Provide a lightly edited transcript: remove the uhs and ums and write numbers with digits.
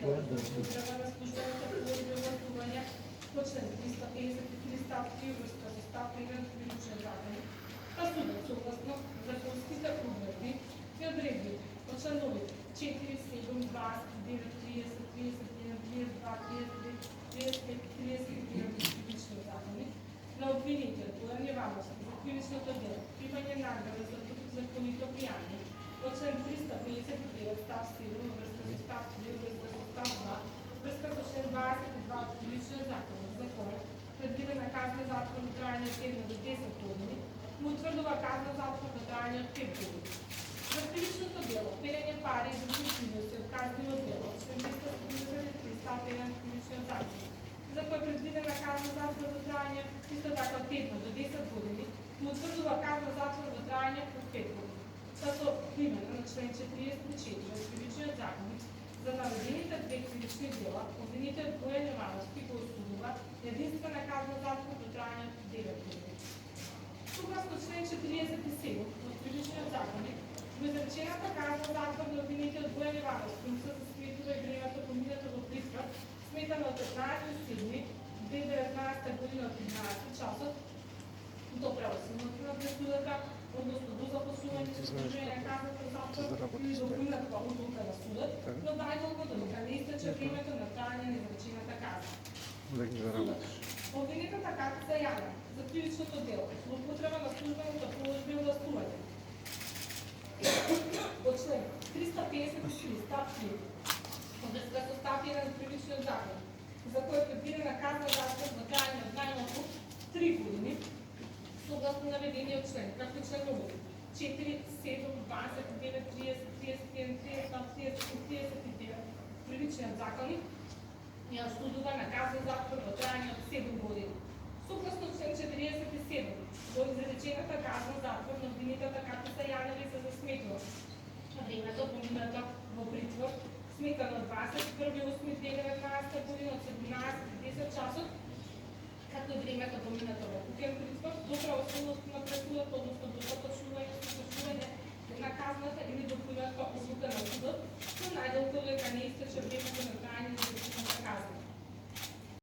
Употреба на службената положба и властвување по член 353 став 3 врска со став 1 од Кривичниот законник, па судот согласно законските одредби и одредби по членовите 4, 7, 29, 30, 31, 32, 33, 35, 31 од Кривичниот законник на обвинител Бојан Јовановски за кривичното дело примање награда за противзаконито влијание по член 359 став 7 врска со став 3 врска со став 2 врска со член 22 од Кривичниот законник за кој предвидена казна затвор во трајање од 7 до 10 години, му утврдува казна затвор во трајање од 5 години. За кривичното дело, перење пари и други приноси од казнино дело, член 373 став 1 од Кривичниот законник, за кој предвидена казна затвор во трајање исто така од 5 до 10 години, му утврдува казна затвор во трајање од 5 години. Са со примена на член 44 од Кривичниот законник, за наведените две кривични дела, обвинител Бојан Јовановски го осудува единствена казна затвор во трајање од 9 години. Согласно член 47 од Кривичниот законник, во изречената казна затвор на обвинител Бојан Јовановски му се засветува и времето поминато во притвор, сметано од 15.7.2019 година од 13 часот до правосудното на пресудата, односно до започнување со издржување на казната затвор или до поинаква одлука на судот, но најдолго додека не истече времето на трајање на изречената казна. Судот, обвинетата Катица Јана за кривичното дело, злоупотреба на службената положба и властвување по член 353 став 3 од врска со став 1 од Кривичниот законник, за кој е предвидена казна затвор во трајање од најмалку 3 години, согласно наведениот член, както и членовите 4, 7, 29, 30, 31, 32, 30 и 39 Кривичниот законник, ја осудува на казна затвор во трајање од 7 години. Согласно член 47, во изречената казна затвор на обвинетата Катица Јана ви се засметува времето поминато во притвор, сметано од 21.8.2019 година од 17:10 часот, како и времето поминато во кукен притвор, до правосудното на пресудата, односно до започнување со извршување на казната или до поинаква одлука на судот, но најдолго додека не истече времето на трајање на